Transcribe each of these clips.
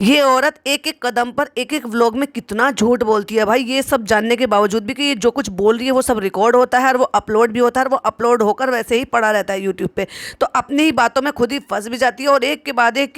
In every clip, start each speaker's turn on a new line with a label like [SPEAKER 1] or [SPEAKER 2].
[SPEAKER 1] ये औरत एक एक कदम पर एक एक व्लॉग में कितना झूठ बोलती है भाई, ये सब जानने के बावजूद भी कि ये जो कुछ बोल रही है वो सब रिकॉर्ड होता है और वो अपलोड भी होता है और वो अपलोड होकर वैसे ही पड़ा रहता है यूट्यूब पे। तो अपनी ही बातों में खुद ही फंस भी जाती है और एक के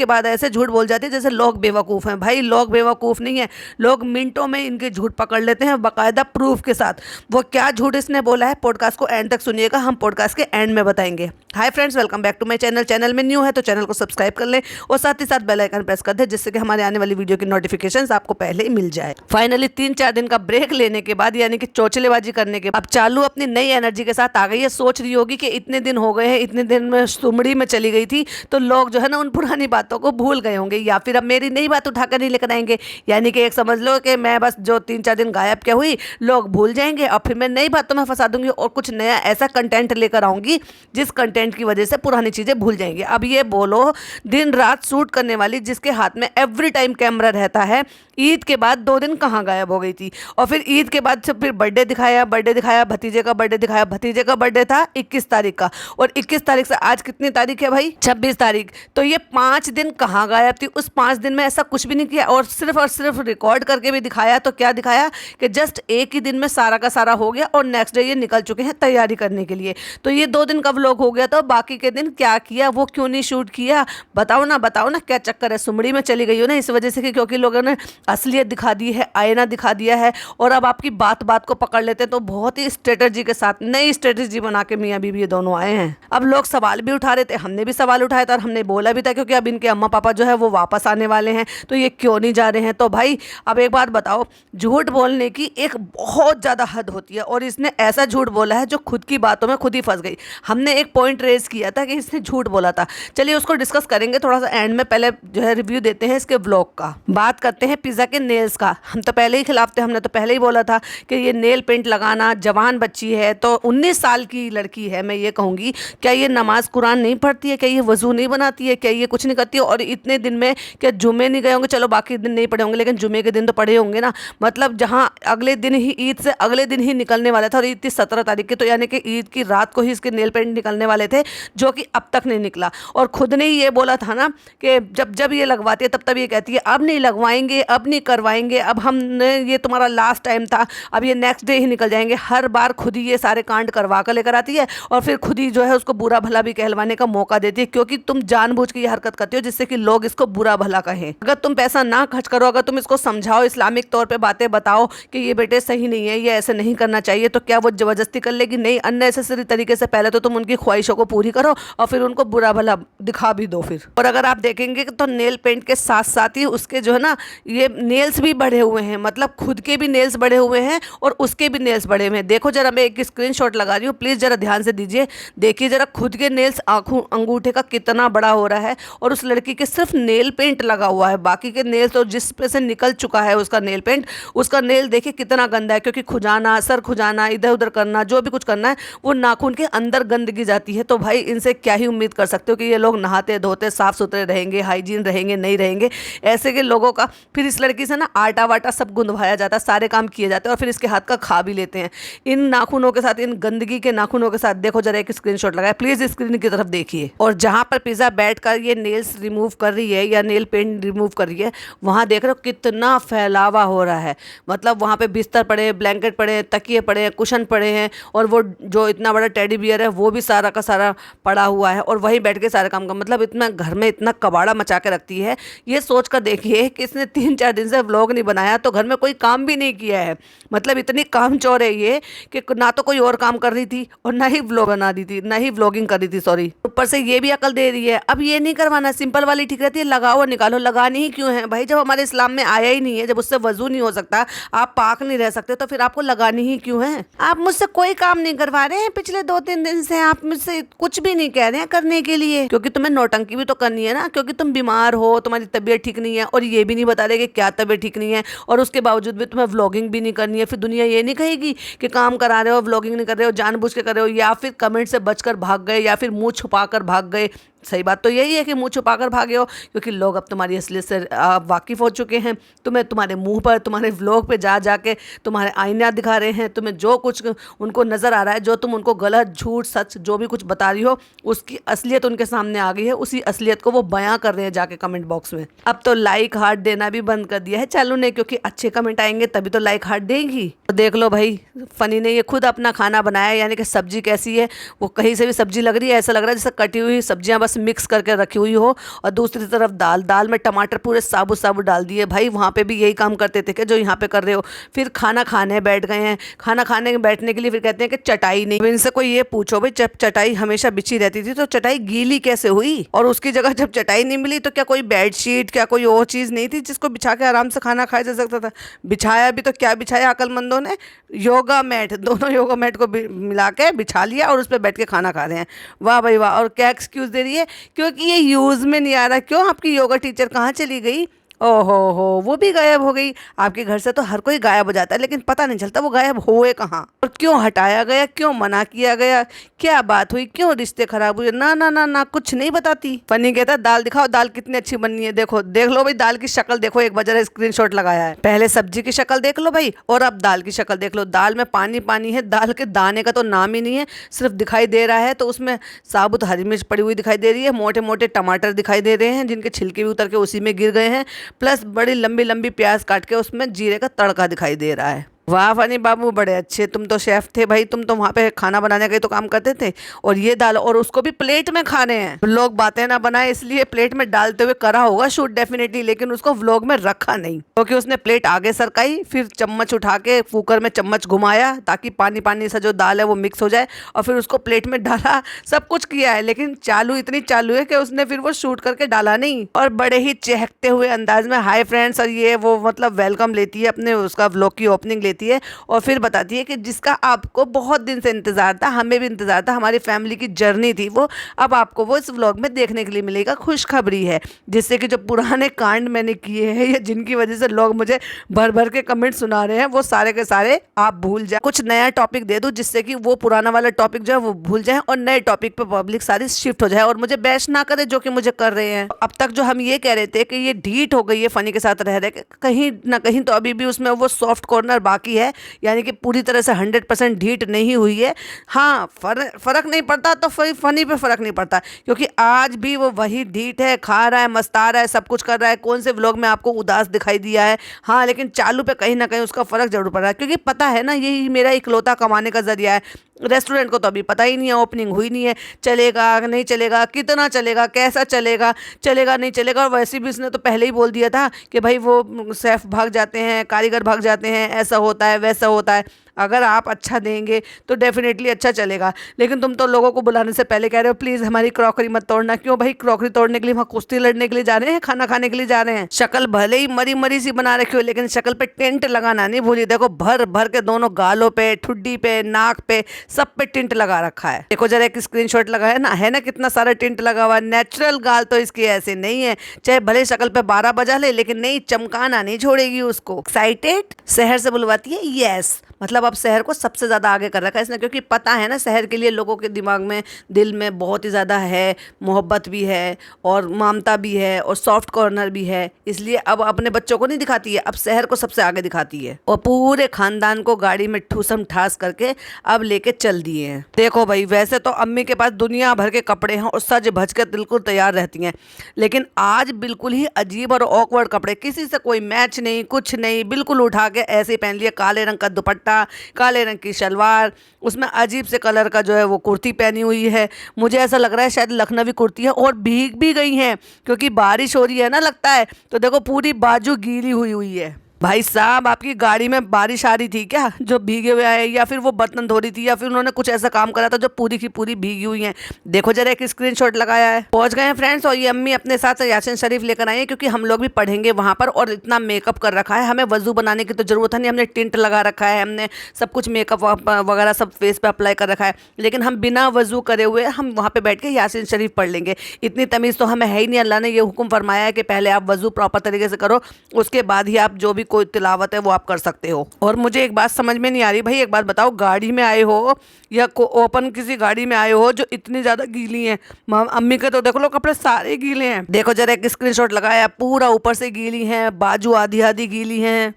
[SPEAKER 1] बाद ऐसे झूठ बोल जाती है जैसे लोग बेवकूफ़ हैं। भाई लोग बेवकूफ़ नहीं है, लोग मिनटों में इनके झूठ पकड़ लेते हैं बाकायदा प्रूफ के साथ। वो क्या झूठ इसने बोला है, पॉडकास्ट को एंड तक सुनिएगा, हम पॉडकास्ट के एंड में बताएंगे। Hi friends, welcome back to my channel. Channel में न्यू है तो चैनल को सब्सक्राइब कर लें और साथ ही साथ बेल आइकन प्रेस कर दें जिससे कि हमारे आने वाली वीडियो की नोटिफिकेशंस आपको पहले ही मिल जाए। फाइनली 3-4 दिन का ब्रेक लेने के बाद यानी कि चौचलेबाजी करने के बाद अब चालू अपनी नई एनर्जी के साथ आ गई है। सोच रही होगी कि इतने दिन हो गए हैं, इतने दिन में सुमड़ी में चली गई थी तो लोग जो है ना उन पुरानी बातों को भूल गए होंगे या फिर अब मेरी नई बात उठाकर नहीं लेकर आएंगे। यानी कि एक समझ लो कि मैं बस जो 3-4 दिन गायब क्या हुई लोग भूल जाएंगे और फिर मैं नई बातों में फंसा दूंगी और कुछ नया ऐसा कंटेंट लेकर आऊंगी जिस कंटेंट की वजह से पुरानी चीजें भूल जाएंगे। अब ये बोलो, दिन रात शूट करने वाली जिसके हाथ में एवरी टाइम कैमरा रहता है, ईद के बाद 2 दिन कहाँ गायब हो गई थी। और फिर ईद के बाद से फिर बर्थडे दिखाया, भतीजे का बर्थडे दिखाया। भतीजे का बर्थडे था 21 तारीख का और 21 तारीख से आज कितनी तारीख है भाई, 26 तारीख। तो ये 5 दिन कहाँ गायब थी। उस 5 दिन में ऐसा कुछ भी नहीं किया और सिर्फ रिकॉर्ड करके भी दिखाया। तो क्या दिखाया कि जस्ट एक ही दिन में सारा का सारा हो गया और नेक्स्ट डे ये निकल चुके हैं तैयारी करने के लिए। तो ये 2 दिन का व्लॉग हो गया। तो बाकी के दिन क्या किया, वो क्यों नहीं शूट किया, बताओ ना क्या चक्कर है। सुमड़ी में चली गई हो ना इस वजह से कि क्योंकि लोगों ने असलियत दिखा दी है, आईना दिखा दिया है और अब आपकी बात बात को पकड़ लेते हैं। तो बहुत ही स्ट्रेटजी के साथ नई स्ट्रेटजी बना के मियाँ बीवी ये दोनों आए हैं। अब लोग सवाल भी उठा रहे थे, हमने भी सवाल उठाया था और हमने बोला भी था क्योंकि अब इनके अम्मा पापा जो है वो वापस आने वाले हैं तो ये क्यों नहीं जा रहे हैं। तो भाई अब एक बात बताओ, झूठ बोलने की एक बहुत ज़्यादा हद होती है और इसने ऐसा झूठ बोला है जो खुद की बातों में खुद ही फंस गई। हमने एक पॉइंट रेज किया था कि इसने झूठ बोला था, चलिए उसको डिस्कस करेंगे थोड़ा सा एंड में। पहले जो है रिव्यू देते हैं इसके व्लॉग का। बात करते हैं पिज़्ज़ा के नेल्स का। हम तो पहले ही खिलाफ थे, हमने तो पहले ही बोला था कि ये नेल पेंट लगाना, जवान बच्ची है तो 19 साल की लड़की है, मैं ये कहूँगी क्या ये नमाज कुरान नहीं पढ़ती है, क्या ये वजू नहीं बनाती है, क्या ये कुछ नहीं करती है। और इतने दिन में क्या जुमे नहीं गए होंगे, चलो बाकी दिन नहीं पढ़े होंगे लेकिन जुमे के दिन तो पढ़े होंगे ना। मतलब जहाँ अगले दिन ही ईद से अगले दिन ही निकलने वाला था और ईद थी 17 तारीख की, तो यानी कि ईद की रात को ही इसके नेल पेंट निकलने वाले थे जो कि अब तक नहीं निकला। और खुद ने ही ये बोला था ना कि जब जब ये लगवाती है तब ये कहती है अब नहीं लगवाएंगे, अब नहीं करवाएंगे, अब हमने ये तुम्हारा लास्ट टाइम था, अब ये नेक्स्ट डे ही निकल जाएंगे। हर बार खुद ही ये सारे कांड करवा कर लेकर आती है और फिर खुद ही जो है उसको बुरा भला भी कहलवाने का मौका देती है क्योंकि तुम जानबूझ के ये हरकत करती हो जिससे कि लोग इसको बुरा भला कहें। अगर तुम पैसा ना खर्च करो, अगर तुम इसको समझाओ, इस्लामिक तौर पे बातें बताओ कि ये बेटे सही नहीं है, ये ऐसे नहीं करना चाहिए, तो क्या वो जबरदस्ती कर लेगी? नहीं, अननेसेसरी तरीके से पहले तो तुम उनकी ख्वाहिशों को पूरी करो और फिर उनको बुरा भला दिखा भी दो फिर। और अगर आप देखेंगे तो नेल पेंट के साथ साथ ही उसके जो है ना ये नेल्स भी बढ़े हुए हैं, मतलब खुद के भी नेल्स बढ़े हुए हैं और उसके भी नेल्स बढ़े हुए हैं। देखो जरा, मैं एक स्क्रीनशॉट लगा रही हूँ, प्लीज़ जरा ध्यान से दीजिए, देखिए जरा खुद के नेल्स आँखों अंगूठे का कितना बड़ा हो रहा है और उस लड़की के सिर्फ नेल पेंट लगा हुआ है, बाकी के नेल्स तो जिस पे से निकल चुका है उसका नेल पेंट, उसका नेल देखिए कितना गंदा है क्योंकि खुजाना, सर खुजाना, इधर उधर करना, जो भी कुछ करना है वो नाखून के अंदर गंदगी जाती है। तो भाई इनसे क्या ही उम्मीद कर सकते हो कि ये लोग नहाते धोते साफ सुथरे रहेंगे, हाइजीन रहेंगे, नहीं रहेंगे। ऐसे के लोगों का फिर इस लड़की से ना आटा वाटा सब गुंदवाया जाता है, सारे काम किए जाते हैं और फिर इसके हाथ का खा भी लेते हैं इन नाखूनों के साथ, इन गंदगी के नाखूनों के साथ। देखो जरा एक स्क्रीनशॉट लगाए, प्लीज स्क्रीन की तरफ देखिए। और जहां पर पिज़्ज़ा बैठकर ये नेल्स रिमूव कर रही है या नेल पेंट रिमूव कर रही है, वहां देख रहे हो कितना फैलावा हो रहा है। मतलब वहां पे बिस्तर पड़े, ब्लैंकेट पड़े, तकिए पड़े, कुशन पड़े हैं और वो जो इतना बड़ा टेडी बियर है वो भी सारा का सारा पड़ा हुआ है और वहीं बैठ के सारे काम का, मतलब इतना घर में इतना कबाड़ा मचा के रखती है। ये सोच कर देखिए कि इसने 3-4 दिन से व्लॉग नहीं बनाया तो घर में कोई काम भी नहीं किया है। मतलब इतनी कामचोर है ये कि ना तो कोई और काम कर रही थी और ना ही व्लॉग बना रही थी, ना ही व्लॉगिंग कर रही थी, सॉरी। ऊपर से ये भी अकल दे रही है अब ये नहीं करवाना, सिंपल वाली ठीक रहती है, लगाओ और निकालो। लगानी ही क्यों है भाई, जब हमारे इस्लाम में आया ही नहीं है, जब उससे वजू नहीं हो सकता, आप पाक नहीं रह सकते, तो फिर आपको लगानी ही क्यों है। आप मुझसे कोई काम नहीं करवा रहे हैं पिछले 2-3 दिन से, आप मुझसे कुछ भी नहीं कह रहे हैं करने के लिए क्योंकि तुम्हें नौटंकी भी तो करनी है ना, क्योंकि तुम बीमार हो, तुम्हारी तबीयत ठीक नहीं है और ये भी नहीं बता रहे कि क्या तबीयत ठीक नहीं है और उसके बावजूद भी तुम्हें व्लॉगिंग भी नहीं करनी है। फिर दुनिया ये नहीं कहेगी कि काम करा रहे हो, व्लॉगिंग नहीं कर रहे हो, जानबूझ के कर रहे हो, या फिर कमेंट से बचकर भाग गए, या फिर मुंह छुपा कर भाग गए, सही बात तो यही है कि मुंह छुपा कर भागे हो, क्योंकि लोग अब तुम्हारी असलियत से वाकिफ़ हो चुके हैं। तुम्हें तुम्हारे मुंह पर, तुम्हारे व्लॉग पे जा जाके तुम्हारे आईना दिखा रहे हैं। तुम्हें जो कुछ उनको नज़र आ रहा है, जो तुम उनको गलत झूठ सच जो भी कुछ बता रही हो, उसकी असलियत उनके सामने आ गई है। उसी असलियत को वो बयां कर रहे हैं जाके कमेंट बॉक्स में। अब तो लाइक हार्ट देना भी बंद कर दिया है चालू ने, क्योंकि अच्छे कमेंट आएंगे तभी तो लाइक हार्ट देंगी। तो देख लो भाई, फनी ने ये खुद अपना खाना बनाया, यानी कि सब्जी कैसी है, वो कहीं से भी सब्जी लग रही है, ऐसा लग रहा है जैसे कटी हुई सब्जियां बस मिक्स करके रखी हुई हो। और दूसरी तरफ दाल में टमाटर पूरे साबुत साबुत डाल दिए। भाई वहाँ पे भी यही काम करते थे कि जो यहाँ पे कर रहे हो। फिर खाना खाने बैठ गए हैं, खाना खाने बैठने के लिए फिर कहते हैं कि चटाई नहीं। इनसे कोई ये पूछो भाई, जब चटाई हमेशा बिछी रहती थी तो चटाई गीली कैसे हुई? और उसकी जगह जब चटाई नहीं मिली तो क्या कोई बेडशीट, क्या कोई और चीज़ नहीं थी जिसको बिछा के आराम से खाना खाया जा सकता था? बिछाया भी तो क्या बिछाया अक्लमंदों ने? योगा मैट, दोनों योगा मैट को मिला के बिछा लिया और उस पर बैठ के खाना खा रहे हैं। वाह भाई वाह। और क्या एक्सक्यूज़ दे रही है? क्योंकि ये यूज़ में नहीं आ रहा। क्यों, आपकी योगा टीचर कहाँ चली गई? ओहो हो, वो भी गायब हो गई। आपके घर से तो हर कोई गायब हो जाता है, लेकिन पता नहीं चलता वो गायब हुए कहाँ और क्यों हटाया गया, क्यों मना किया गया, क्या बात हुई, क्यों रिश्ते खराब हुए? ना ना ना ना, कुछ नहीं बताती। फनी कहता दाल दिखाओ, दाल कितनी अच्छी बननी है। देखो देख लो भाई, दाल की शक्ल देखो, एक बजरा स्क्रीनशॉट लगाया है। पहले सब्जी की शक्ल देख लो भाई, और अब दाल की शक्ल देख लो। दाल में पानी पानी है, दाल के दाने का तो नाम ही नहीं है, सिर्फ दिखाई दे रहा है। तो उसमें साबुत हरी मिर्च पड़ी हुई दिखाई दे रही है, मोटे मोटे टमाटर दिखाई दे रहे हैं जिनके छिलके भी उतर के उसी में गिर गए हैं, प्लस बड़ी लंबी लंबी प्याज काट के उसमें जीरे का तड़का दिखाई दे रहा है। वाह फनी बाबू, बड़े अच्छे, तुम तो शेफ थे भाई, तुम तो वहाँ पे खाना बनाने का ही तो काम करते थे। और ये दाल, और उसको भी प्लेट में खाने हैं। लोग बातें ना बनाए इसलिए प्लेट में डालते हुए करा होगा शूट डेफिनेटली, लेकिन उसको व्लॉग में रखा नहीं, क्योंकि उसने प्लेट आगे सरकाई, फिर चम्मच उठा के कुकर में चम्मच घुमाया ताकि पानी पानी सा जो दाल है वो मिक्स हो जाए, और फिर उसको प्लेट में डाला। सब कुछ किया है, लेकिन चालू इतनी चालू है कि उसने फिर वो शूट करके डाला नहीं। और बड़े ही चहकते हुए अंदाज में हाय फ्रेंड्स और ये वो मतलब वेलकम लेती है अपने, उसका व्लॉग की ओपनिंग लेती है और फिर बताती है कि जिसका आपको बहुत दिन से इंतजार था, हमें भी इंतजार था, हमारी फैमिली की जर्नी थी वो, अब आपको वो इस व्लॉग में देखने के लिए मिलेगा। खुशखबरी है, जिससे कि जो पुराने कांड मैंने किए हैं या जिनकी वजह से लोग मुझे भर भर के कमेंट सुना रहे हैं, वो सारे के सारे आप भूल जाए। कुछ नया टॉपिक दे दूं जिससे कि वो पुराना वाला टॉपिक जो है वो भूल जाए और नए टॉपिक पे पब्लिक सारी शिफ्ट हो जाए और मुझे बैश ना करे जो कि मुझे कर रहे हैं। अब तक जो हम ये कह रहे थे कि ये ढीठ हो गई है फनी के साथ रह रहे, कहीं ना कहीं तो अभी भी उसमें वो सॉफ्ट कॉर्नर बाकी है, यानी कि पूरी तरह से 100% ढीठ नहीं हुई है। हाँ, फर्क नहीं पड़ता तो फनी पे फर्क नहीं पड़ता, क्योंकि आज भी वो वही ढीठ है, खा रहा है, मस्ता रहा है, सब कुछ कर रहा है। कौन से व्लॉग में आपको उदास दिखाई दिया है? हाँ, लेकिन चालू पे कहीं ना कहीं उसका फर्क जरूर पड़ रहा है, क्योंकि पता है ना यही मेरा इकलौता कमाने का जरिया है। रेस्टोरेंट को तो अभी पता ही नहीं है, ओपनिंग हुई नहीं है, चलेगा नहीं चलेगा, कितना चलेगा, कैसा चलेगा, चलेगा नहीं चलेगा। और वैसे भी उसने तो पहले ही बोल दिया था कि भाई वो शेफ भाग जाते हैं, कारीगर भाग जाते हैं, ऐसा होता है वैसा होता है। अगर आप अच्छा देंगे तो डेफिनेटली अच्छा चलेगा, लेकिन तुम तो लोगों को बुलाने से पहले कह रहे हो प्लीज़ हमारी क्रॉकरी मत तोड़ना। क्यों भाई, क्रॉकरी तोड़ने के लिए वहाँ कुश्ती लड़ने के लिए जा रहे हैं, खाना खाने के लिए जा रहे हैं? शक्ल भले ही मरी मरी सी बना रखी हो, लेकिन शक्ल पे टेंट लगाना नहीं भूली। देखो भर भर के दोनों गालों पे, ठुड्डी पे, नाक पे, सब पे टिंट लगा रखा है। देखो जरा एक स्क्रीनशॉट लगा है ना कितना सारा टिंट लगा हुआ है। नेचुरल गाल तो इसकी ऐसे नहीं है, चाहे भले शक्ल पे 12 बजा ले, लेकिन नहीं, चमकाना नहीं छोड़ेगी उसको। एक्साइटेड शहर से बुलवाती है, यस, मतलब अब शहर को सबसे ज़्यादा आगे कर रखा है इसने, क्योंकि पता है ना शहर के लिए लोगों के दिमाग में, दिल में बहुत ही ज़्यादा है, मोहब्बत भी है और ममता भी है और सॉफ्ट कॉर्नर भी है। इसलिए अब अपने बच्चों को नहीं दिखाती है, अब शहर को सबसे आगे दिखाती है। और पूरे खानदान को गाड़ी में ठूसम ठास करके अब लेके चल दिए हैं। देखो भाई, वैसे तो अम्मी के पास दुनिया भर के कपड़े हैं और सज भज के बिल्कुल तैयार रहती हैं, लेकिन आज बिल्कुल ही अजीब और ऑकवर्ड कपड़े, किसी से कोई मैच नहीं, कुछ नहीं, बिल्कुल उठा के ऐसे ही पहन लिया। काले रंग का दुपट्टा, काले रंग की शलवार, उसमें अजीब से कलर का जो है वो कुर्ती पहनी हुई है। मुझे ऐसा लग रहा है शायद लखनवी कुर्ती है, और भीग भी गई हैं क्योंकि बारिश हो रही है ना, लगता है। तो देखो पूरी बाजू गीली हुई हुई है। भाई साहब, आपकी गाड़ी में बारिश आ रही थी क्या जो भीगे हुए आए, या फिर वो बर्तन धो रही थी, या फिर उन्होंने कुछ ऐसा काम करा था जो पूरी की पूरी भीगी हुई हैं? देखो जरा एक स्क्रीनशॉट लगाया है। पहुंच गए हैं फ्रेंड्स, और ये अम्मी अपने साथ यासीन शरीफ लेकर आई है, क्योंकि हम लोग भी पढ़ेंगे वहां पर। और इतना मेकअप कर रखा है, हमें वजू बनाने की तो जरूरत नहीं, हमने टिंट लगा रखा है, हमने सब कुछ मेकअप वगैरह सब फेस पे अप्लाई कर रखा है, लेकिन हम बिना वजू करे हुए हम वहाँ पे बैठ के यासीन शरीफ पढ़ लेंगे। इतनी तमीज़ तो हमें है ही नहीं। अल्लाह ने ये हुक्म फरमाया है कि पहले आप वजू प्रॉपर तरीके से करो, उसके बाद ही आप जो भी कोई तिलावत है वो आप कर सकते हो। और मुझे एक बात समझ में नहीं आ रही भाई, एक बात बताओ, गाड़ी में आए हो या ओपन किसी गाड़ी में आए हो जो इतनी ज्यादा गीली है। अम्मी के तो देखो लो कपड़े सारे गीले हैं, देखो जरा एक स्क्रीनशॉट लगाया, पूरा ऊपर से गीली है, बाजू आधी आधी गीली है।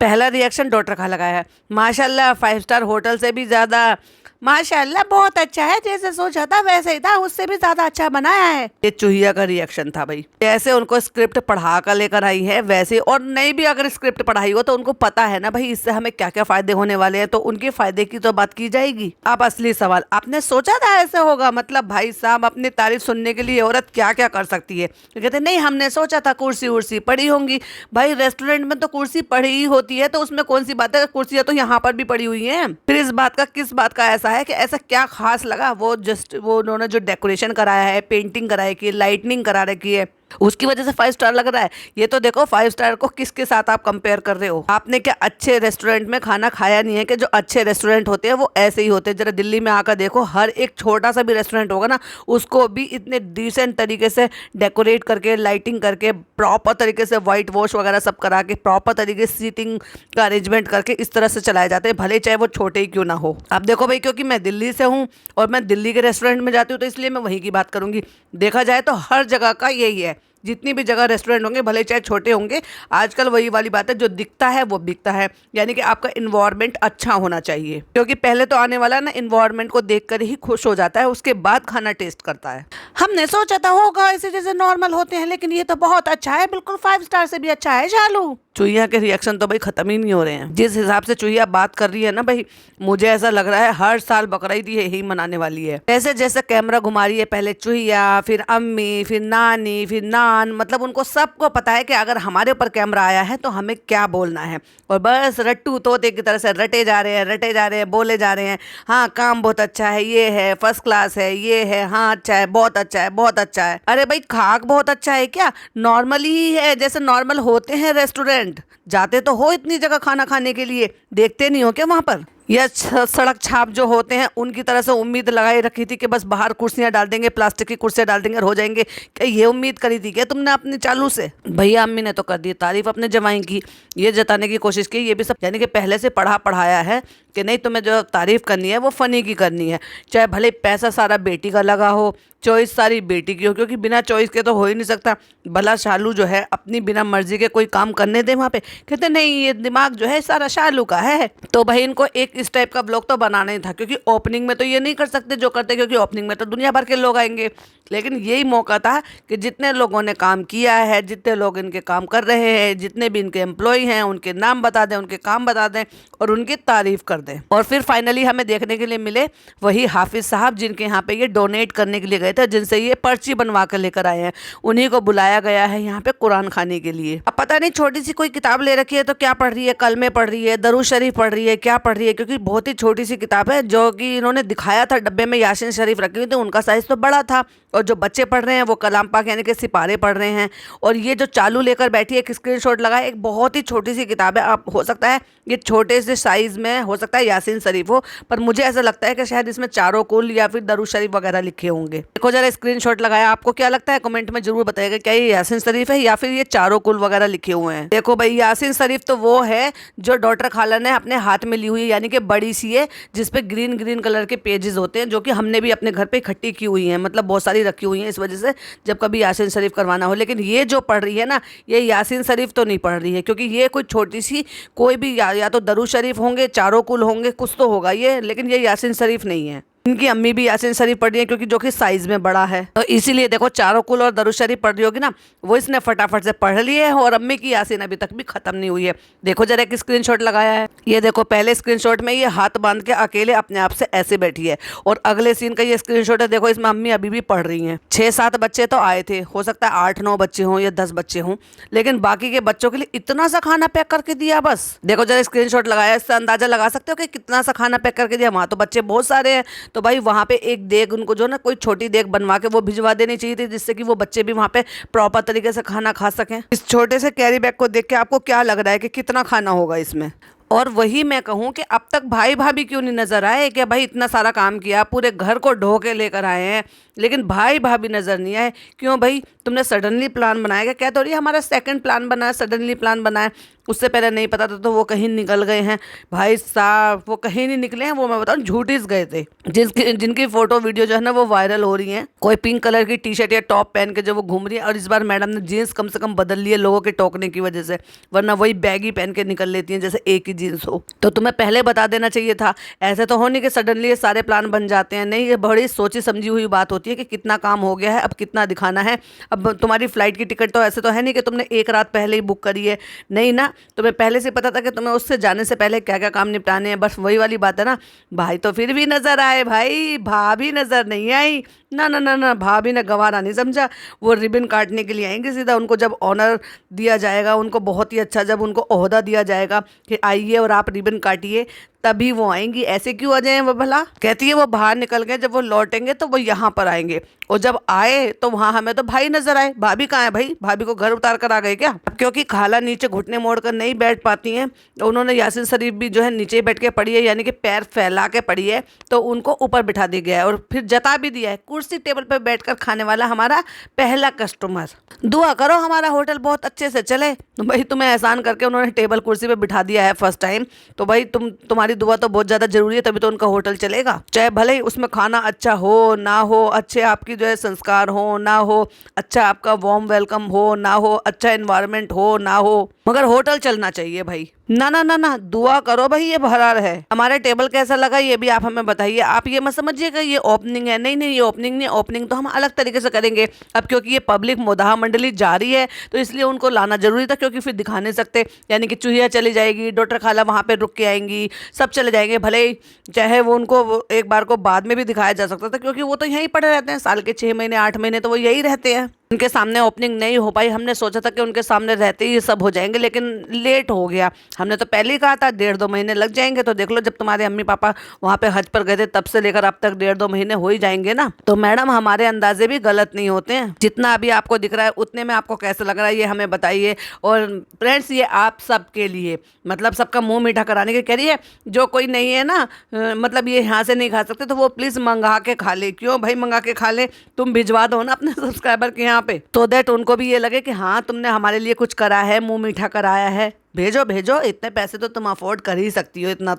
[SPEAKER 1] पहला रिएक्शन डॉक्टर का लगाया है, माशाल्लाह 5 स्टार होटल से भी ज्यादा, माशाल्लाह बहुत अच्छा है, जैसे सोचा था वैसे ही था, उससे भी ज्यादा अच्छा बनाया है। ये चूहिया का रिएक्शन था भाई, जैसे उनको स्क्रिप्ट पढ़ा कर लेकर आई है वैसे, और नहीं भी अगर स्क्रिप्ट पढ़ाई हो तो उनको पता है ना भाई इससे हमें क्या क्या फायदे होने वाले हैं, तो उनके फायदे की तो बात की जाएगी। अब असली सवाल, आपने सोचा था ऐसे होगा? मतलब भाई साहब अपनी तारीफ सुनने के लिए औरत क्या क्या कर सकती है। तो कहते नहीं हमने सोचा था कुर्सी उर्सी पड़ी होंगी। भाई रेस्टोरेंट में तो कुर्सी पड़ी ही होती है, तो उसमें कौन सी बात है, कुर्सियां तो यहाँ पर भी पड़ी हुई है। फिर इस बात का किस बात का ऐसा है कि ऐसा क्या खास लगा, वो उन्होंने जो डेकोरेशन कराया है, पेंटिंग कराई की, लाइटनिंग करा रखी है, उसकी वजह से 5 स्टार लग रहा है। ये तो देखो 5 स्टार को किसके साथ आप कंपेयर कर रहे हो। आपने क्या अच्छे रेस्टोरेंट में खाना खाया नहीं है कि जो अच्छे रेस्टोरेंट होते हैं वो ऐसे ही होते हैं। जरा दिल्ली में आकर देखो, हर एक छोटा सा भी रेस्टोरेंट होगा ना, उसको भी इतने डिसेंट तरीके से डेकोरेट करके, लाइटिंग करके, प्रॉपर तरीके से व्हाइट वॉश वगैरह सब करा के, प्रॉपर तरीके से सीटिंग का अरेंजमेंट करके इस तरह से चलाए जाते हैं, भले चाहे वो छोटे ही क्यों ना हो। आप देखो भाई, क्योंकि मैं दिल्ली से हूँ और मैं दिल्ली के रेस्टोरेंट में जाती हूँ, तो इसलिए मैं वहीं की बात करूंगी। देखा जाए तो हर जगह का यही है, जितनी भी जगह रेस्टोरेंट होंगे भले चाहे छोटे होंगे, आजकल वही वाली बात है, जो दिखता है वो बिकता है। यानी कि आपका इन्वायरमेंट अच्छा होना चाहिए, क्योंकि पहले तो आने वाला ना इन्वायरमेंट को देखकर ही खुश हो जाता है, उसके बाद खाना टेस्ट करता है। हमने सोचा था होगा ऐसे जैसे नॉर्मल होते हैं, लेकिन ये तो बहुत अच्छा है, बिल्कुल 5 स्टार से भी अच्छा है। चालू चूहिया के रिएक्शन तो भाई खत्म ही नहीं हो रहे हैं। जिस हिसाब से चूहिया बात कर रही है ना भाई, मुझे ऐसा लग रहा है हर साल बकरीद यही मनाने वाली है। जैसे जैसे कैमरा घुमा रही है, पहले चूहिया, फिर अम्मी, फिर नानी, फिर नान, मतलब उनको सबको पता है कि अगर हमारे ऊपर कैमरा आया है तो हमें क्या बोलना है, और बस रट्टू तोते की तरह से रटे जा रहे हैं, बोले जा रहे हैं। हाँ काम बहुत अच्छा है, ये है फर्स्ट क्लास है, ये है, हाँ अच्छा है, बहुत अच्छा है, बहुत अच्छा है। अरे भाई खाक बहुत अच्छा है क्या? नॉर्मली ही है, जैसे नॉर्मल होते हैं रेस्टोरेंट। जाते तो हो इतनी जगह खाना खाने के लिए, देखते नहीं हो क्या वहां पर? या सड़क छाप जो होते हैं उनकी तरह से उम्मीद लगाई रखी थी कि बस बाहर कुर्सियां डाल देंगे, प्लास्टिक की कुर्सियां डाल देंगे और हो जाएंगे। क्या ये उम्मीद करी थी क्या तुमने अपने चालू से? भैया अम्मी ने तो कर दी तारीफ अपने जवाई की, ये जताने की कोशिश की, ये भी सब यानी कि पहले से पढ़ाया है कि नहीं तुम्हें जो तारीफ करनी है वो फनी की करनी है, चाहे भले पैसा सारा बेटी का लगा हो, चॉइस सारी बेटी की हो, क्योंकि बिना चॉइस के तो हो ही नहीं सकता। भला शालू जो है अपनी बिना मर्जी के कोई काम करने दे वहाँ पे? कहते नहीं ये दिमाग जो है सारा शालू का है। तो भाई इनको एक इस टाइप का ब्लॉग तो बनाना ही था, क्योंकि ओपनिंग में तो ये नहीं कर सकते जो करते, क्योंकि ओपनिंग में तो दुनिया भर के लोग आएंगे। लेकिन यही मौका था कि जितने लोगों ने काम किया है, जितने लोग इनके काम कर रहे हैं, जितने भी इनके एम्प्लॉय हैं, उनके नाम बता दें, उनके काम बता दें और उनकी तारीफ कर दें। और फिर फाइनली हमें देखने के लिए मिले वही हाफिज साहब, जिनके यहाँ पे ये डोनेट करने के लिए गए थे, जिनसे ये पर्ची बनवा कर लेकर आए हैं। उन्हीं को बुलाया गया है यहाँ पे कुरान खाने के लिए। अब पता नहीं छोटी सी कोई किताब ले रखी है तो क्या पढ़ रही है, कलमे पढ़ रही है, दरूद शरीफ पढ़ रही है, क्या पढ़ रही है, क्योंकि बहुत ही छोटी सी किताब है। जो कि इन्होंने दिखाया था डब्बे में यासीन शरीफ रखी हुई थी, उनका साइज तो बड़ा था, और जो बच्चे पढ़ रहे हैं वो कलाम पाक यानी कि सिपारे पढ़ रहे हैं। और ये जो चालू लेकर बैठी है, एक स्क्रीनशॉट लगाए, एक बहुत ही छोटी सी किताब है। आप हो सकता है ये छोटे से साइज में हो सकता है यासीन शरीफ हो, पर मुझे ऐसा लगता है कि शायद इसमें चारों कुल या फिर दरूद शरीफ वगैरह लिखे होंगे। देखो जरा स्क्रीनशॉट लगाया, आपको क्या लगता है कमेंट में जरूर बताइएगा, क्या ये यासीन शरीफ है या फिर ये चारों कुल वगैरह लिखे हुए हैं। देखो भाई यासीन शरीफ तो वो है जो डॉक्टर खाला ने अपने हाथ में ली हुई है, यानी कि बड़ी सी है, जिसपे ग्रीन ग्रीन कलर के पेजेस होते हैं, जो कि हमने भी अपने घर पे इकट्ठी की हुई है, मतलब बहुत सारी रखी हुई है इस वजह से जब कभी यासीन शरीफ करवाना हो। लेकिन ये जो पढ़ रही है ना, ये यासीन शरीफ तो नहीं पढ़ रही है, क्योंकि ये कोई छोटी सी कोई भी या तो दरूद शरीफ होंगे, चारों कुल होंगे, कुछ तो होगा ये, लेकिन ये यासीन शरीफ नहीं है। इनकी अम्मी भी यासीन शरीफ पढ़ रही है, क्योंकि जो कि साइज में बड़ा है, तो इसीलिए देखो चारों कुल और दरूद शरीफ पढ़ रही होगी ना, वो इसने फटाफट से पढ़ लिए है, और अम्मी की यासीन अभी तक भी खत्म नहीं हुई है। देखो जरा एक स्क्रीनशॉट लगाया है, ये देखो पहले स्क्रीनशॉट में ये हाथ बांध के अकेले अपने आप से ऐसे बैठी है, और अगले सीन का ये स्क्रीनशॉट है, देखो इसमें अम्मी अभी भी पढ़ रही है। 6-7 बच्चे तो आए थे, हो सकता है 8-9 बच्चे हों या 10 बच्चे हों, लेकिन बाकी के बच्चों के लिए इतना सा खाना पैक करके दिया बस। देखो जरा स्क्रीनशॉट लगाया, इससे अंदाजा लगा सकते हो कि कितना सा खाना पैक करके दिया। वहां तो बच्चे बहुत सारे हैं, तो भाई वहां पे एक देग उनको जो ना कोई छोटी देग बनवा के वो भिजवा देनी चाहिए थी, जिससे कि वो बच्चे भी वहां पे प्रॉपर तरीके से खाना खा सकें। इस छोटे से कैरी बैग को देख के आपको क्या लग रहा है कि कितना खाना होगा इसमें? और वही मैं कहूँ कि अब तक भाई भाभी क्यों नहीं नजर आए, कि भाई इतना सारा काम किया, पूरे घर को ढो के लेकर आए हैं, लेकिन भाई भाभी नजर नहीं आए। क्यों भाई, तुमने सडनली प्लान बनाया क्या? क्या तो रही हमारा सेकंड प्लान बना है, सडनली प्लान बना है, उससे पहले नहीं पता था तो वो कहीं निकल गए हैं। भाई साहब वो कहीं नहीं निकले हैं, वो मैं बताऊँ झूठीस गए थे। जिनकी फोटो वीडियो जो है ना वो वायरल हो रही है। कोई पिंक कलर की टी शर्ट या टॉप पहन के जो वो घूम रही है, और इस बार मैडम ने जीन्स कम से कम बदल ली है लोगों के टोकने की वजह से, वरना वही बैगी पहन के निकल लेती हैं जैसे एक ही जीन्स हो। तो तुम्हें पहले बता देना चाहिए था। ऐसे तो हो नहीं कि सडनली ये सारे प्लान बन जाते हैं, नहीं, ये बड़ी सोची समझी हुई बात होती है कि कितना काम हो गया है, अब कितना दिखाना है। अब तुम्हारी फ्लाइट की टिकट तो ऐसे तो है नहीं कि तुमने एक रात पहले ही बुक करी है, नहीं ना, तुम्हें पहले से पता था कि तुम्हें उससे जाने से पहले क्या क्या काम निपटाने हैं। बस वही वाली बात है ना, भाई तो फिर भी नजर आए, भाई भाभी नजर नहीं आई। ना ना ना ना, भाभी ने गंवारा नहीं समझा, वो रिबन काटने के लिए आएंगे सीधा। उनको जब ऑनर दिया जाएगा, उनको बहुत ही अच्छा जब उनको ओहदा दिया जाएगा कि आइए और आप रिबन काटिए, तभी वो आएंगी। ऐसे क्यों आ जाए वो भला? कहती है वो बाहर निकल गए, जब वो लौटेंगे तो वो यहाँ पर आएंगे, और जब आए तो वहां हमें तो भाई नजर आए। भाभी कहाँ है भाई? भाभी को घर उतार कर आ गए क्या? क्योंकि खाला नीचे घुटने मोड़कर नहीं बैठ पाती हैं, तो उन्होंने यासीन शरीफ भी जो है नीचे ही बैठ के पढ़ी है, यानी कि पैर फैला के पढ़ी है, तो उनको ऊपर बिठा दिया गया है और फिर जता भी दिया है कुर्सी टेबल पर बैठकर खाने वाला हमारा पहला कस्टमर। दुआ करो हमारा होटल बहुत अच्छे से चले। भाई तुम्हें एहसान करके उन्होंने टेबल कुर्सी पे बिठा दिया है फर्स्ट टाइम, तो भाई तुम्हारी दुआ तो बहुत ज्यादा जरूरी है, तभी तो उनका होटल चलेगा। चाहे भले ही उसमें खाना अच्छा हो ना हो, अच्छे आपकी जो है संस्कार हो ना हो, अच्छा आपका वार्म वेलकम हो ना हो, अच्छा एनवायरनमेंट हो ना हो, मगर होटल चलना चाहिए भाई। ना ना ना ना, दुआ करो भाई ये भरा रहे। हमारा टेबल कैसा लगा ये भी आप हमें बताइए। आप ये मत समझिएगा ये ओपनिंग है, नहीं नहीं, ये ओपनिंग नहीं, ओपनिंग तो हम अलग तरीके से करेंगे। अब क्योंकि ये पब्लिक मुदाह मंडली जारी है तो इसलिए उनको लाना जरूरी था, क्योंकि फिर दिखा नहीं सकते, यानी कि चूहिया चली जाएगी, डॉक्टर खाला वहाँ पे रुक के आएंगी, सब चले जाएंगे। भले ही चाहे वो उनको एक बार को बाद में भी दिखाया जा सकता था, क्योंकि वो तो यहीं पड़े रहते हैं, साल के 6 महीने 8 महीने तो वो यही रहते हैं। उनके सामने ओपनिंग नहीं हो पाई, हमने सोचा था कि उनके सामने रहते ही ये सब हो जाएंगे, लेकिन लेट हो गया। हमने तो पहले ही कहा था 1.5-2 महीने लग जाएंगे, तो देख लो जब तुम्हारे अम्मी पापा वहाँ पे हज पर गए थे तब से लेकर अब तक 1.5-2 महीने हो ही जाएंगे ना। तो मैडम हमारे अंदाजे भी गलत नहीं होते हैं, जितना अभी आपको दिख रहा है उतने में आपको कैसा लग रहा है ये हमें बताइए। और फ्रेंड्स ये आप सबके लिए, मतलब सबका मुंह मीठा कराने के कह रही है। जो कोई नहीं है ना, मतलब ये यहाँ से नहीं खा सकते तो वो प्लीज मंगा के खा ले। क्यों भाई मंगा के खा ले, तुम भिजवा दो ना अपने सब्सक्राइबर के यहाँ पे, तो दैट उनको भी ये लगे कि हाँ तुमने हमारे लिए कुछ करा है, मुंह मीठा कराया है। भेजो भेजो, इतने पैसे तो तुम अफोर्ड कर ही सकती हो इतना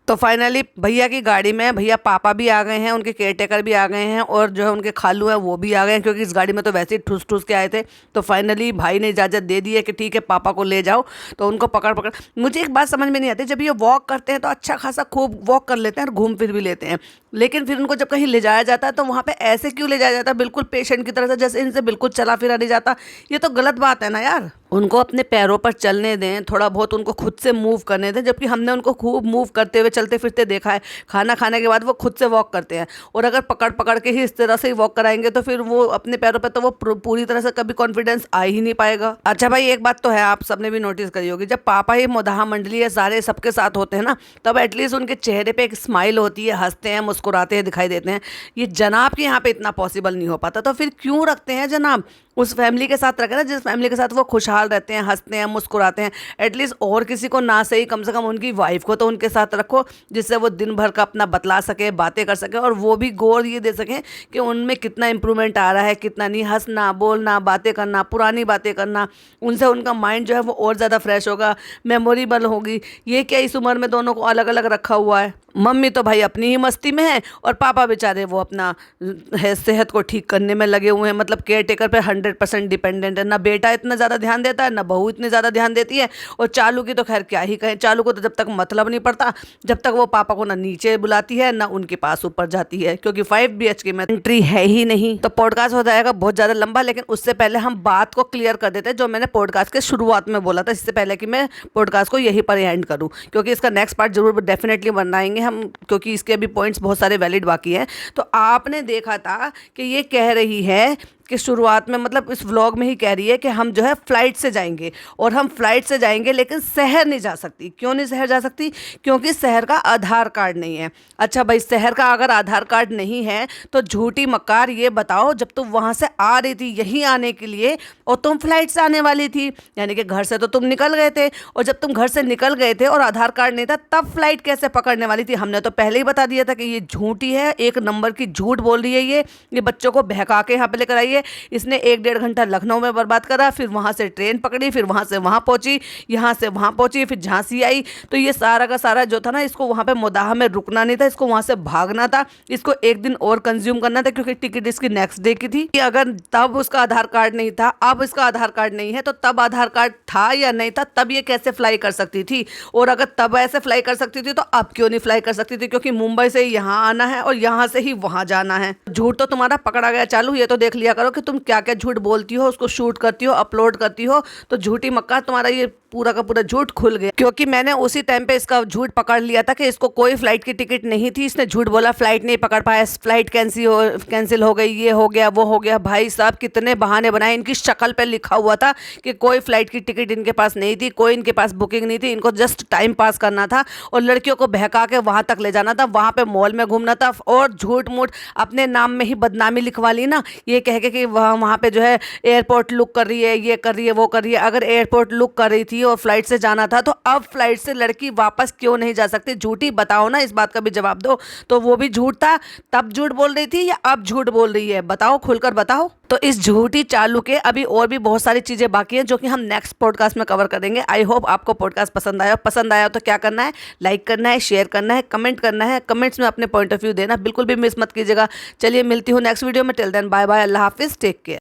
[SPEAKER 1] तो फाइनली भैया की गाड़ी में भैया पापा भी आ गए हैं, उनके केयरटेकर भी आ गए हैं, और जो है उनके खालू हैं वो भी आ गए हैं, क्योंकि इस गाड़ी में तो वैसे ही ठूस ठूस के आए थे। तो फाइनली भाई ने इजाज़त दे दी है कि ठीक है पापा को ले जाओ। तो उनको पकड़ पकड़, मुझे एक बात समझ में नहीं आती, जब ये वॉक करते हैं तो अच्छा खासा खूब वॉक कर लेते हैं और घूम फिर भी लेते हैं, लेकिन फिर उनको जब कहीं ले जाया जाता है तो वहाँ पे ऐसे क्यों ले जाया जाता है, बिल्कुल पेशेंट की तरह से, जैसे इनसे बिल्कुल चला फिरा नहीं जाता। ये तो गलत बात है ना यार। उनको अपने पैरों पर चलने दें, थोड़ा बहुत उनको खुद से मूव करने दें, जबकि हमने उनको खूब मूव करते हुए चलते फिरते देखा है। खाना खाने के बाद वो खुद से वॉक करते हैं, और अगर पकड़ पकड़ के ही इस तरह से ही वॉक कराएंगे तो फिर वो अपने पैरों पर तो वो पूरी तरह से कभी कॉन्फिडेंस आ ही नहीं पाएगा। अच्छा भाई एक बात तो है, आप सबने भी नोटिस करी होगी, जब पापा ही मुदाह मंडली है सारे सबके साथ होते हैं ना, तब एटलीस्ट उनके चेहरे पे एक स्माइल होती है, हंसते हैं मुस्कुराते हैं दिखाई देते हैं। ये जनाब के यहाँ पे इतना पॉसिबल नहीं हो पाता, तो फिर क्यों रखते हैं जनाब? उस फैमिली के साथ रखें ना जिस फैमिली के साथ वो खुशहाल रहते हैं, हंसते हैं मुस्कुराते हैं। एटलीस्ट और किसी को ना सही, कम से कम उनकी वाइफ को तो उनके साथ रखो, जिससे वो दिन भर का अपना बतला सके, बातें कर सके, और वो भी गौर ये दे सकें कि उनमें कितना इंप्रूवमेंट आ रहा है कितना नहीं। हंसना बोलना बातें करना, पुरानी बातें करना, उनसे उनका माइंड जो है वो और ज़्यादा फ्रेश होगा, मेमोरेबल होगी। ये क्या इस उम्र में दोनों को अलग अलग रखा हुआ है? मम्मी तो भाई अपनी ही मस्ती में है, और पापा बेचारे वो अपना सेहत को ठीक करने में लगे हुए हैं, मतलब केयर टेकर पे 100% डिपेंडेंट है। ना बेटा इतना ज़्यादा ध्यान देता है, ना बहू इतनी ज़्यादा ध्यान देती है, और चालू की तो खैर क्या ही कहें। चालू को तो जब तक मतलब नहीं पड़ता, जब तक वो पापा को ना नीचे बुलाती है ना उनके पास ऊपर जाती है, क्योंकि 5 BHK में एंट्री है ही नहीं। तो पॉडकास्ट हो जाएगा बहुत ज़्यादा लंबा, लेकिन उससे पहले हम बात को क्लियर कर देते हैं जो मैंने पॉडकास्ट के शुरुआत में बोला था, इससे पहले कि मैं पॉडकास्ट को यहीं पर एंड करूँ, क्योंकि इसका नेक्स्ट पार्ट जरूर डेफिनेटली बनाएंगे हम, क्योंकि इसके भी पॉइंट्स बहुत सारे वैलिड बाकी हैं। तो आपने देखा था कि ये कह रही है कि शुरुआत में मतलब इस व्लॉग में ही कह रही है कि हम जो है फ़्लाइट से जाएंगे, और हम फ़्लाइट से जाएंगे लेकिन शहर नहीं जा सकती। क्यों नहीं शहर जा सकती? क्योंकि शहर का आधार कार्ड नहीं है। अच्छा भाई, शहर का अगर आधार कार्ड नहीं है तो झूठी मक्कार, ये बताओ जब तुम वहाँ से आ रही थी यहीं आने के लिए और तुम फ्लाइट से आने वाली थी, यानी कि घर से तो तुम निकल गए थे, और जब तुम घर से निकल गए थे और आधार कार्ड नहीं था तब फ्लाइट कैसे पकड़ने वाली थी? हमने तो पहले ही बता दिया था कि ये झूठी है, एक नंबर की झूठ बोल रही है ये बच्चों को बहका के यहाँ पे लेकर आई है। इसने 1-1.5 घंटा लखनऊ में बर्बाद करा, फिर वहाँ से ट्रेन पकड़ी, फिर वहाँ से वहाँ पहुँची, यहाँ से वहाँ पहुँची, फिर झांसी आई। तो ये सारा का सारा जो था ना, इसको वहाँ पे मोदाहा में रुकना नहीं था, इसको वहाँ से भागना था, इसको एक दिन और कंज्यूम करना था, क्योंकि टिकट इसकी नेक्स्ट डे की थी। कि अगर तब उसका आधार कार्ड नहीं था, अब इसका आधार कार्ड नहीं है, तो तब आधार कार्ड था या नहीं था, तब ये कैसे फ्लाई कर सकती थी? और अगर तब ऐसे फ्लाई कर सकती थी तो अब क्यों नहीं फ्लाई कर सकती थी? क्योंकि मुंबई से यहाँ आना है और यहाँ से ही वहाँ जाना है। झूठ तो तुम्हारा पकड़ा गया चालू। ये तो देख लिया करो कि तुम क्या क्या झूठ बोलती हो, उसको शूट करती हो, अपलोड करती हो। तो झूठी मक्का, तुम्हारा ये पूरा का पूरा झूठ खुल गया, क्योंकि मैंने उसी टाइम पे इसका झूठ पकड़ लिया था कि इसको कोई फ्लाइट की टिकट नहीं थी। इसने झूठ बोला फ्लाइट नहीं पकड़ पाया, फ्लाइट कैंसिल हो गई, ये हो गया वो हो गया। भाई साहब कितने बहाने बनाए। इनकी शक्ल पे लिखा हुआ था कि कोई फ्लाइट की टिकट इनके पास नहीं थी, कोई इनके पास बुकिंग नहीं थी, इनको जस्ट टाइम पास करना था और लड़कियों को बहका के वहां तक ले जाना था, वहां पे मॉल में घूमना था, और झूठ मूठ अपने नाम में ही बदनामी लिखवा ली ना, ये कह के कि वहाँ पे जो है एयरपोर्ट लुक कर रही है, ये कर रही है, वो कर रही है। अगर एयरपोर्ट लुक कर रही थी और फ्लाइट से जाना था तो अब फ्लाइट से लड़की वापस क्यों नहीं जा सकती? झूठी, बताओ ना, इस बात का भी जवाब दो। तो वो भी झूठ था, तब झूठ बोल रही थी या अब झूठ बोल रही है? बताओ, खुलकर बताओ। तो इस झूठी चालू के अभी और भी बहुत सारी चीजें बाकी हैं जो कि हम नेक्स्ट पॉडकास्ट में कवर करेंगे। आई होप आपको पॉडकास्ट पसंद आया तो क्या करना है? लाइक करना है, शेयर करना है, कमेंट करना है, कमेंट्स में अपने पॉइंट ऑफ व्यू देना बिल्कुल भी मिस मत कीजिएगा। चलिए मिलती हूँ नेक्स्ट वीडियो में। टिल देन बाय बाय, अल्लाह हाफिज, टेक केयर।